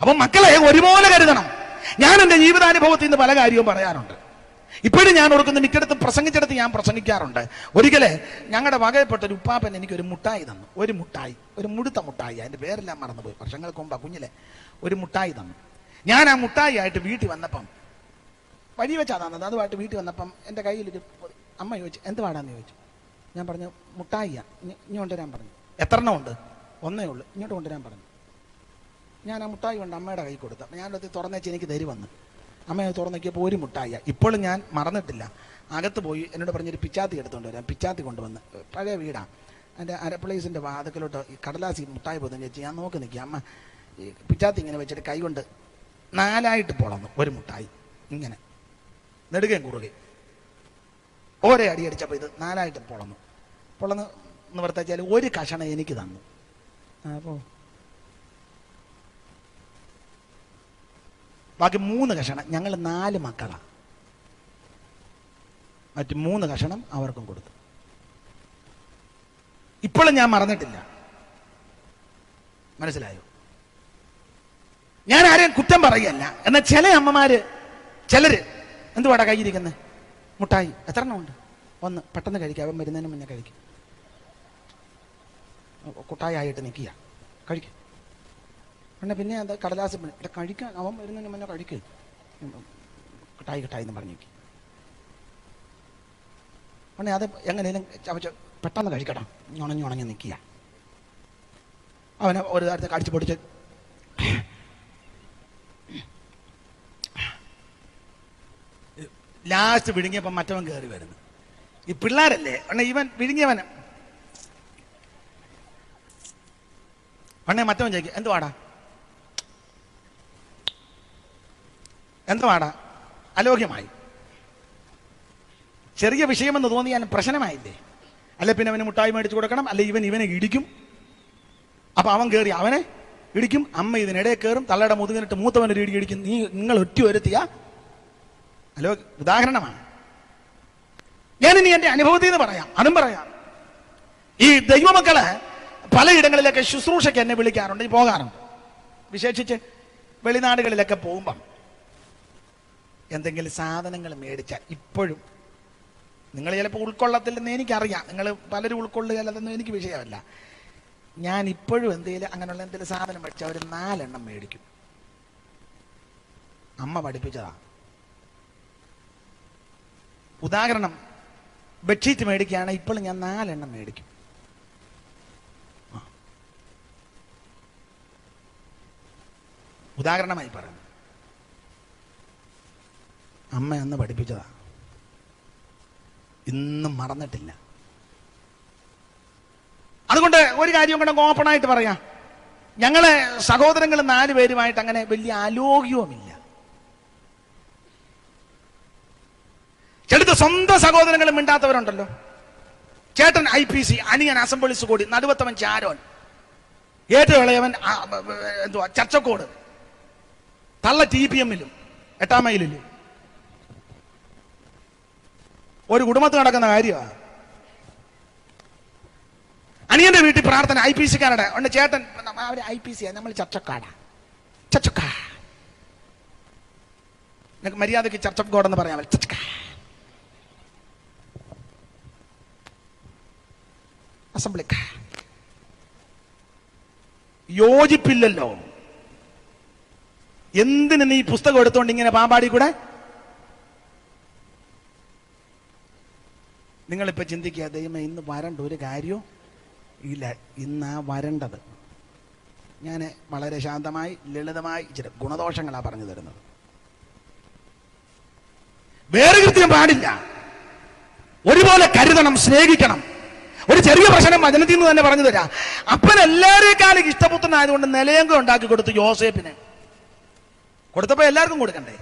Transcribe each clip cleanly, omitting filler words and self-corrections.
അപ്പൊ മക്കളെ ഒരുപോലെ കരുതണം. ഞാൻ എൻ്റെ ജീവിതാനുഭവത്തിൽ നിന്ന് പല കാര്യവും പറയാറുണ്ട്. ഇപ്പോഴും ഞാൻ ഓർക്കുന്ന മിക്കടത്തും പ്രസംഗിച്ചിടത്ത് ഞാൻ പ്രസംഗിക്കാറുണ്ട്. ഒരിക്കലേ ഞങ്ങളുടെ വകയിൽപ്പെട്ട ഒരു ഉപ്പാപ്പൻ എനിക്കൊരു മുട്ടായി തന്നു. ഒരു മുട്ടായി, ഒരു മുഴുത്ത മുട്ടായി, അതിൻ്റെ പേരെല്ലാം മറന്നുപോയി, വർഷങ്ങൾക്ക് മുമ്പ് കുഞ്ഞിലെ ഒരു മുട്ടായി തന്നു. ഞാൻ ആ മുട്ടായി ആയിട്ട് വീട്ടിൽ വന്നപ്പം, വഴി വെച്ചാ തന്നത്, അതുമായിട്ട് വീട്ടിൽ വന്നപ്പം എൻ്റെ കയ്യിലൊരു അമ്മ ചോദിച്ചു എന്ത് പാടാന്ന് ചോദിച്ചു. ഞാൻ പറഞ്ഞു മുട്ടായിയാ, ഇനി കൊണ്ടുവരാൻ പറഞ്ഞു. എത്ര എണ്ണം ഉണ്ട്? ഒന്നേ ഉള്ളൂ, ഇങ്ങോട്ട് കൊണ്ടുവരാൻ പറഞ്ഞു. ഞാൻ ആ മുട്ടായി കൊണ്ട് അമ്മയുടെ കൈ കൊടുത്തു. ഞാനത് തുറന്നേച്ച് എനിക്ക് തരുവന്ന്. അമ്മയെ തുറന്നേക്കിയപ്പോൾ ഒരു മുട്ടായി. ഇപ്പോഴും ഞാൻ മറന്നിട്ടില്ല. അകത്ത് പോയി എന്നോട് പറഞ്ഞൊരു പിച്ചാത്തി എടുത്തുകൊണ്ട് വരാം. പിച്ചാത്തി കൊണ്ടുവന്ന്, പഴയ വീടാണ്, എൻ്റെ അരപ്ലേസിൻ്റെ വാതിക്കലോട്ട് ഈ കടലാസി മുട്ടായി പോയി ചേച്ചി. ഞാൻ നോക്കി നിൽക്കുക. അമ്മ ഈ പിച്ചാത്തി ഇങ്ങനെ വെച്ചിട്ട് കൈ കൊണ്ട് 4ആയിട്ട് പൊളന്നു ഒരു മുട്ടായി, ഇങ്ങനെ നെടുകയും കുറുകയും ഓരോ അടി അടിച്ചപ്പോൾ ഇത് 4ആയിട്ട് പൊളന്ന് നിവർത്തിച്ചാൽ ഒരു കഷണം എനിക്ക് തന്നു. അപ്പോൾ ബാക്കി 3 കഷണം, ഞങ്ങൾ 4 മക്കളാണ്, മറ്റ് 3 കഷണം അവർക്കും കൊടുത്തു. ഇപ്പോഴും ഞാൻ മറന്നിട്ടില്ല. മനസ്സിലായോ? ഞാൻ ആരെയും കുറ്റം പറയല്ല. എന്നാൽ ചില അമ്മമാര്, ചിലര് എന്തുവാടാ കയ്യിരിക്കുന്നത്? മുട്ടായി. എത്ര എണ്ണം ഉണ്ട്? 1. പെട്ടെന്ന് കഴിക്കുക, അവൻ വരുന്നതിന് മുന്നേ കഴിക്കും. കുട്ടായി ആയിട്ട് നിൽക്കുക, കഴിക്കും. പിന്നെ അത് കടലാസ് കഴിക്കാൻ, അവൻ വരുന്നതിന് മുന്നേ കഴിക്കും. കിട്ടായി എന്ന് പറഞ്ഞു നോക്കി. ഉടനെ അത് എങ്ങനെയും ചവച്ച് പെട്ടെന്ന് കഴിക്കണം, ഉണങ്ങി നിൽക്കുക. അവനെ ഒരു നേരത്തെ കടിച്ചു പൊടിച്ച് ലാസ്റ്റ് വിഴുങ്ങിയപ്പം മറ്റവൻ കയറി വരുന്നു. ഈ പിള്ളേരല്ലേ, ഇവൻ വിഴുങ്ങിയവൻ. മറ്റവൻ ചോദിക്കും എന്തുവാടാ അലോക്യമായി. ചെറിയ വിഷയമെന്ന് തോന്നിയാൽ പ്രശ്നമായില്ലേ? അല്ലെ പിന്നെ അവന് മുട്ടായി മേടിച്ചു കൊടുക്കണം, അല്ലെ ഇവനെ ഇടിക്കും. അപ്പൊ അവൻ കയറി അവനെ ഇടിക്കും. അമ്മ ഇതിനിടയിൽ കയറും, തള്ളയുടെ മുതുകിനിട്ട് മൂത്തവനൊരു ഇടി ഇടിക്കും. നിങ്ങൾ ഒറ്റ വരുത്തിയ ഉദാഹരണമാണ്. ഞാനിനി എൻ്റെ അനുഭവത്തിൽ നിന്ന് പറയാം, അതും പറയാം. ഈ ദൈവമക്കള് പലയിടങ്ങളിലൊക്കെ ശുശ്രൂഷയ്ക്ക് എന്നെ വിളിക്കാറുണ്ട്, പോകാറുണ്ട്. വിശേഷിച്ച് വെളിനാടുകളിലൊക്കെ പോകുമ്പം എന്തെങ്കിലും സാധനങ്ങൾ മേടിച്ചാൽ, ഇപ്പോഴും നിങ്ങൾ ചിലപ്പോൾ ഉൾക്കൊള്ളത്തില്ലെന്ന് എനിക്കറിയാം, നിങ്ങൾ പലരും ഉൾക്കൊള്ളുകയല്ലെന്നും എനിക്ക് വിഷയമല്ല. ഞാൻ ഇപ്പോഴും അങ്ങനെയുള്ള എന്തെങ്കിലും സാധനം മേടിച്ചാൽ അവർ 4 എണ്ണം മേടിക്കും. അമ്മ പഠിപ്പിച്ചതാ. ഉദാഹരണം, ബെഡ്ഷീറ്റ് മേടിക്കുകയാണ്, ഇപ്പോഴും ഞാൻ 4 എണ്ണം മേടിക്കും. ഉദാഹരണമായി പറഞ്ഞു, അമ്മ അന്ന് പഠിപ്പിച്ചതാ, ഇന്നും മറന്നിട്ടില്ല. അതുകൊണ്ട് ഒരു കാര്യം കൂടെ ഓപ്പണായിട്ട് പറയാം, ഞങ്ങളെ സഹോദരങ്ങൾ 4 പേരുമായിട്ട് അങ്ങനെ വലിയ ആലോക്യവുമില്ല. ചെടുത്ത സ്വന്തം സഹോദരങ്ങളും മിണ്ടാത്തവരുണ്ടല്ലോ. ചേട്ടൻ IPC, അനിയൻ അസംബ്ലീസ് കൂടി, നടുവത്തവൻ ചാരോൻ, ഏറ്റവും ഇളയവൻ ചർച്ചക്കോട്, തള്ള TPM-ലും 8-ാം മൈലിലും. ഒരു കുടുംബത്തിൽ നടക്കുന്ന കാര്യമാണ്. അനിയന്റെ വീട്ടിൽ പ്രാർത്ഥന, IPC-കാരുടെ ഉണ്ട്. ചേട്ടൻ അവര് IPC, നമ്മൾ ചർച്ചക്കാടാ. മര്യാദക്ക് ചർച്ചക്കോടെന്ന് പറയാൻ അസംബ്ലി യോജിപ്പില്ലല്ലോ. എന്തിന് നീ പുസ്തകം എടുത്തോണ്ട് ഇങ്ങനെ പാമ്പാടി കൂടെ? നിങ്ങളിപ്പോൾ ചിന്തിക്കുക, ദൈവമേ ഇന്ന് വരണ്ട ഒരു കാര്യവും ഇല്ല. ഇന്നാ വരേണ്ടത്. ഞാൻ വളരെ ശാന്തമായി ലളിതമായി ഇച്ചിരി ഗുണദോഷങ്ങളാണ് പറഞ്ഞു തരുന്നത്. വേറെ കൃത്യം പാടില്ല. ഒരുപോലെ കരുതണം, സ്നേഹിക്കണം. ഒരു ചെറിയ പ്രശ്നം വചനത്തിൽ നിന്ന് തന്നെ പറഞ്ഞു തരാം. അപ്പൻ എല്ലാവരേക്കാളും ഇഷ്ടപുത്രനായതുകൊണ്ട് നിലയങ്കം ഉണ്ടാക്കി കൊടുത്തു യോസേപ്പിന്. കൊടുത്തപ്പോ എല്ലാവർക്കും കൊടുക്കണ്ടേ?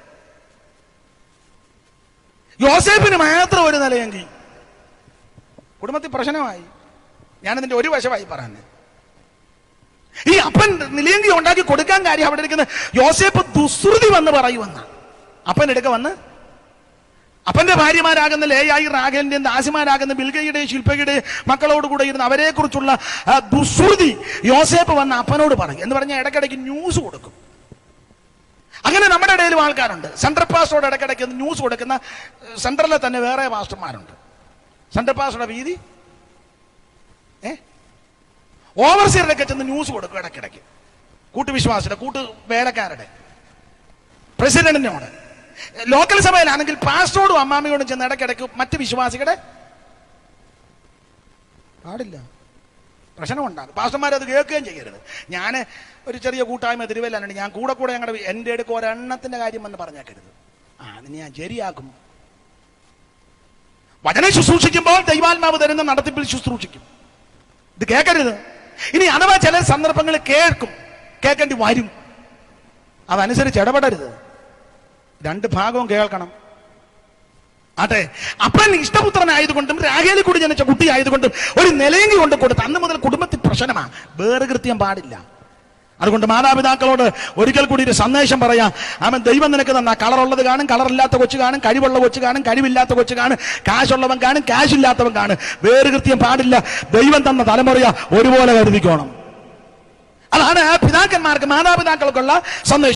യോസേപ്പിന് മാത്രം ഒരു നിലയെങ്കിൽ കുടുംബത്തിൽ പ്രശ്നമായി. ഞാനതിന്റെ ഒരു വശമായി പറഞ്ഞു. ഈ അപ്പൻ നിലയെങ്കിൽ ഉണ്ടാക്കി കൊടുക്കാൻ കാര്യം അവിടെ ഇരിക്കുന്ന യോസേപ്പ് ദുശ്രുതി വന്ന് പറയുമെന്ന അപ്പൻ എടുക്ക വന്ന് അപ്പന്റെ ഭാര്യമാരാകുന്ന ലേയായി, റാഖേലിന്റെയും ദാസിമാരാകുന്ന ബിൽഗയുടെയും ശില്പയുടെയും മക്കളോടുകൂടെ ഇരുന്ന് അവരെ കുറിച്ചുള്ള ദുശ്രുതി യോസേപ്പ് വന്ന് അപ്പനോട് പറയും എന്ന് പറഞ്ഞാൽ ഇടയ്ക്കിടയ്ക്ക് ന്യൂസ് കൊടുക്കും. അങ്ങനെ നമ്മുടെ ഇടയിലും ആൾക്കാരുണ്ട്. സെൻട്രൽ പാസ്റ്ററോട് ഇടയ്ക്കിടയ്ക്ക് ന്യൂസ് കൊടുക്കുന്ന സെൻട്രലിലെ തന്നെ വേറെ പാസ്റ്റർമാരുണ്ട്. സെൻട്രൽ പാസ്റ്ററുടെ വീതി ഓവർസിയറിലൊക്കെ ചെന്ന് ന്യൂസ് കൊടുക്കും ഇടയ്ക്കിടയ്ക്ക്. കൂട്ടുവിശ്വാസിയുടെ വേലക്കാരുടെ പ്രസിഡന്റിനോട്. ലോക്കൽ സഭയിലാണെങ്കിൽ പാസ്റ്ററോടും അമ്മാമ്മയോടും ചെന്ന് ഇടയ്ക്കിടയ്ക്ക് മറ്റ് വിശ്വാസികളുടെ പാടില്ല, പ്രശ്നമുണ്ടാകും. പാസ്റ്റർമാരത് കേൾക്കുകയും ചെയ്യരുത്. ഞാൻ ഒരു ചെറിയ കൂട്ടായ്മ തിരുവല്ലാണ്, ഞാൻ കൂടെ ഞങ്ങളുടെ എൻ്റെ അടുക്ക് ഒരെണ്ണത്തിന്റെ കാര്യം വന്ന് പറഞ്ഞേക്കരുത്. അതിന് ഞാൻ ശരിയാക്കും. വചനം ശുശ്രൂഷിക്കുമ്പോൾ ദൈവാത്മാവ് തരുന്ന നടത്തിപ്പിൽ ശുശ്രൂഷിക്കും. ഇത് കേൾക്കരുത്. ഇനി അഥവാ ചില സന്ദർഭങ്ങളിൽ കേൾക്കേണ്ടി വരും, അതനുസരിച്ച് ഇടപെടരുത്. രണ്ട് ഭാഗവും കേൾക്കണം. അതെ, അപ്പൻ ഇഷ്ടപുത്രനായതുകൊണ്ടും രാഹേലിൽ കൂടി ജനിച്ച കുട്ടി ആയതുകൊണ്ടും ഒരു നിലയെങ്കി കൊണ്ട് കൊടുത്ത് അന്ന് മുതൽ കുടുംബത്തിൽ പ്രശ്നമാണ്. വേറുകൃത്യം പാടില്ല. അതുകൊണ്ട് മാതാപിതാക്കളോട് ഒരിക്കൽ കൂടി ഒരു സന്ദേശം പറയാം. അവൻ ദൈവം നിനക്ക് തന്ന കളറുള്ളത് കാണും, കളറില്ലാത്ത കൊച്ചു കാണും, കഴിവുള്ള കൊച്ചു കാണും, കഴിവില്ലാത്ത കൊച്ചു കാണും, കാശുള്ളവൻ കാണും, കാശില്ലാത്തവൻ കാണും. വേറുകൃത്യം പാടില്ല. ദൈവം തന്ന തലമുറ ഒരുപോലെ കരുതിക്കോണം. അതാണ് പിതാക്കന്മാർക്ക് മാതാപിതാക്കൾക്കുള്ള സന്ദേശം.